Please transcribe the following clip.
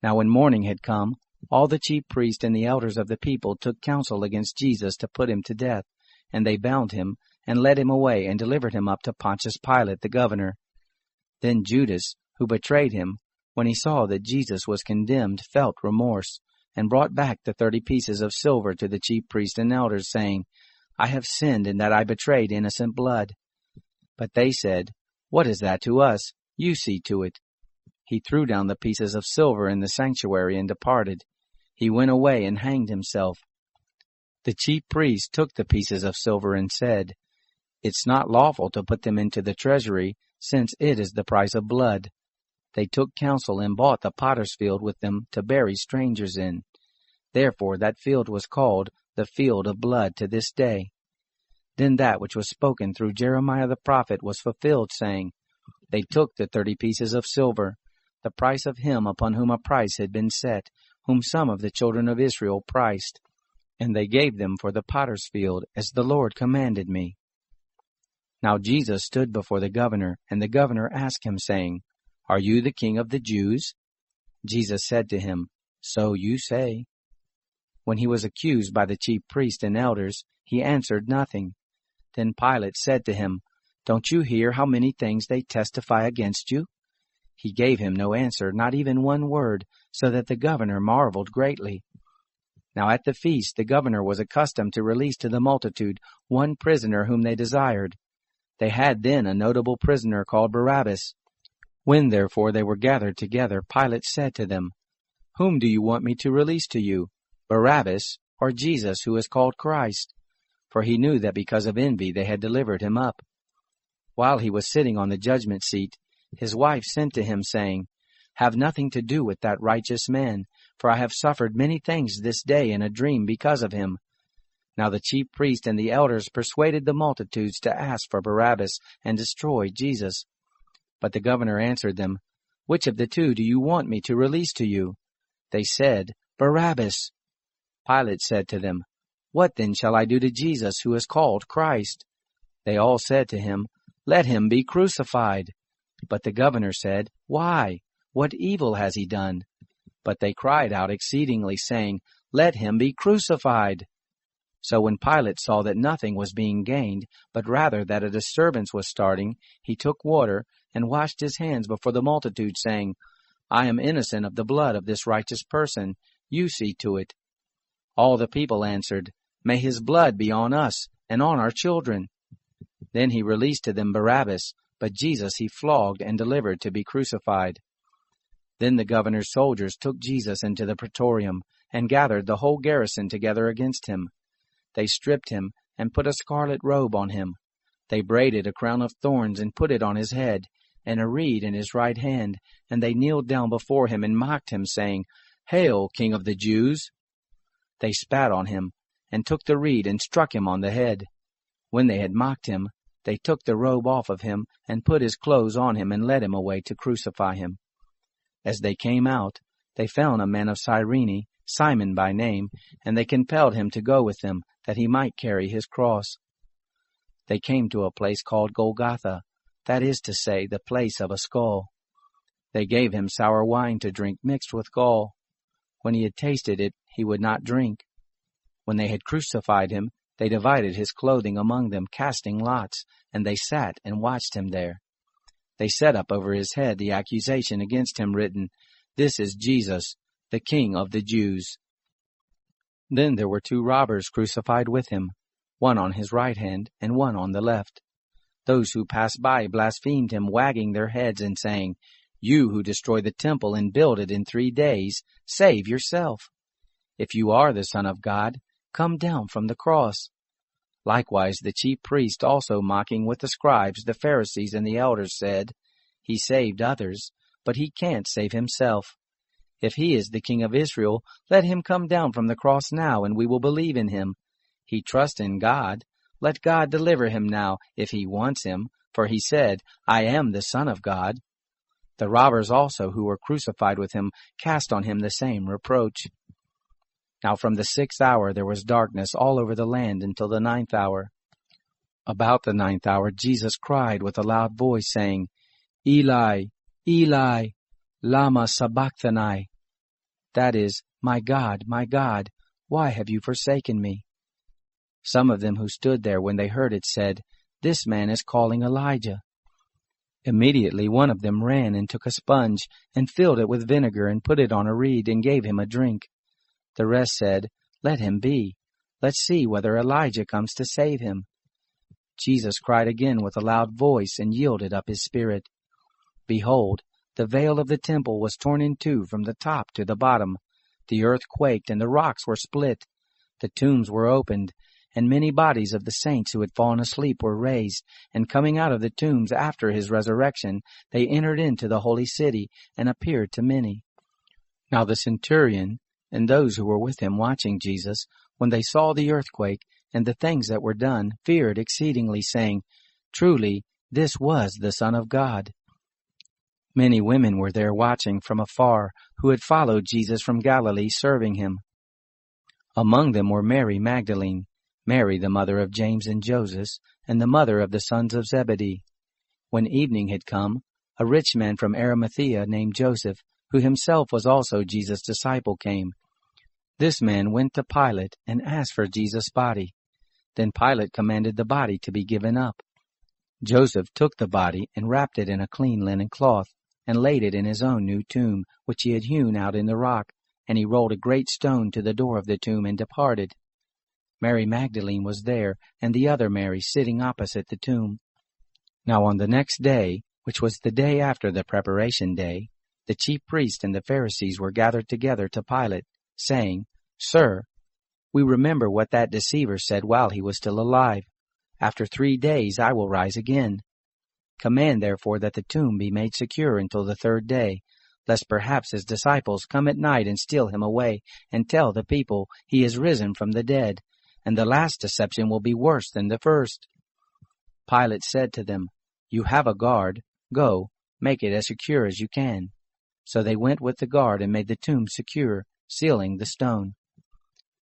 Now when morning had come, all the chief priests and the elders of the people took counsel against Jesus to put him to death, and they bound him, and led him away, and delivered him up to Pontius Pilate the governor. Then Judas, who betrayed him, when he saw that Jesus was condemned, felt remorse, and brought back the 30 pieces of silver to the chief priests and elders, saying, I have sinned in that I betrayed innocent blood. But they said, What is that to us? You see to it. He threw down the pieces of silver in the sanctuary and departed. He went away and hanged himself. The chief priests took the pieces of silver and said, It's not lawful to put them into the treasury, since it is the price of blood. They took counsel and bought the potter's field with them to bury strangers in. Therefore that field was called the field of blood to this day. Then that which was spoken through Jeremiah the prophet was fulfilled, saying, They took the 30 pieces of silver, the price of him upon whom a price had been set, whom some of the children of Israel priced, and they gave them for the potter's field, as the Lord commanded me. Now Jesus stood before the governor, and the governor asked him, saying, Are you the king of the Jews? Jesus said to him, So you say. When he was accused by the chief priests and elders, he answered nothing. Then Pilate said to him, Don't you hear how many things they testify against you? He gave him no answer, not even one word, so that the governor marveled greatly. Now at the feast the governor was accustomed to release to the multitude one prisoner whom they desired. They had then a notable prisoner called Barabbas. When therefore they were gathered together, Pilate said to them, Whom do you want me to release to you, Barabbas, or Jesus, who is called Christ? For he knew that because of envy they had delivered him up. While he was sitting on the judgment seat, his wife sent to him, saying, Have nothing to do with that righteous man, for I have suffered many things this day in a dream because of him. Now the chief priest and the elders persuaded the multitudes to ask for Barabbas and destroy Jesus. But the governor answered them, Which of the two do you want me to release to you? They said, Barabbas. Pilate said to them, What then shall I do to Jesus, who is called Christ? They all said to him, Let him be crucified. But the governor said, Why? What evil has he done? But they cried out exceedingly, saying, Let him be crucified. So when Pilate saw that nothing was being gained, but rather that a disturbance was starting, he took water and washed his hands before the multitude, saying, I am innocent of the blood of this righteous person. You see to it. All the people answered, May his blood be on us and on our children. Then he released to them Barabbas, but Jesus he flogged and delivered to be crucified. Then the governor's soldiers took Jesus into the praetorium, and gathered the whole garrison together against him. They stripped him, and put a scarlet robe on him. They braided a crown of thorns, and put it on his head, and a reed in his right hand, and they kneeled down before him, and mocked him, saying, Hail, King of the Jews! They spat on him, and took the reed, and struck him on the head. When they had mocked him, they took the robe off of him, and put his clothes on him, and led him away to crucify him. As they came out, they found a man of Cyrene, Simon by name, and they compelled him to go with them, that he might carry his cross. They came to a place called Golgotha, that is to say, the place of a skull. They gave him sour wine to drink mixed with gall. When he had tasted it, he would not drink. When they had crucified him, they divided his clothing among them, casting lots, and they sat and watched him there. They set up over his head the accusation against him written, This is Jesus, the King of the Jews. Then there were 2 robbers crucified with him, one on his right hand and one on the left. Those who passed by blasphemed him, wagging their heads and saying, You who destroy the temple and build it in 3 days, save yourself. If you are the Son of God, come down from the cross. Likewise the chief priest also, mocking with the scribes, the Pharisees, and the elders, said, He saved others, but he can't save himself. If he is the King of Israel, let him come down from the cross now, and we will believe in him. He trusts in God. Let God deliver him now, if he wants him, for he said, I am the Son of God. The robbers also who were crucified with him cast on him the same reproach. Now from the 6th hour there was darkness all over the land until the 9th hour. About the 9th hour Jesus cried with a loud voice, saying, Eli, Eli, lama sabachthani, That is, my God, why have you forsaken me?" Some of them who stood there when they heard it said, "This man is calling Elijah." Immediately one of them ran and took a sponge and filled it with vinegar and put it on a reed and gave him a drink. The rest said, "Let him be. Let's see whether Elijah comes to save him." Jesus cried again with a loud voice and yielded up his spirit. Behold, the veil of the temple was torn in two from the top to the bottom. The earth quaked and the rocks were split. The tombs were opened, and many bodies of the saints who had fallen asleep were raised, and coming out of the tombs after his resurrection, they entered into the holy city and appeared to many. Now the centurion and those who were with him watching Jesus, when they saw the earthquake and the things that were done, feared exceedingly, saying, "Truly, this was the Son of God." Many women were there watching from afar, who had followed Jesus from Galilee, serving him. Among them were Mary Magdalene, Mary the mother of James and Joseph, and the mother of the sons of Zebedee. When evening had come, a rich man from Arimathea named Joseph, who himself was also Jesus' disciple, came. This man went to Pilate and asked for Jesus' body. Then Pilate commanded the body to be given up. Joseph took the body and wrapped it in a clean linen cloth, and laid it in his own new tomb, which he had hewn out in the rock, and he rolled a great stone to the door of the tomb and departed. Mary Magdalene was there, and the other Mary sitting opposite the tomb. Now on the next day, which was the day after the preparation day, the chief priests and the Pharisees were gathered together to Pilate, saying, "Sir, we remember what that deceiver said while he was still alive. After 3 days I will rise again. Command therefore that the tomb be made secure until the 3rd day, lest perhaps his disciples come at night and steal him away, and tell the people he is risen from the dead, and the last deception will be worse than the first." Pilate said to them, "You have a guard. Go, make it as secure as you can." So they went with the guard and made the tomb secure, sealing the stone.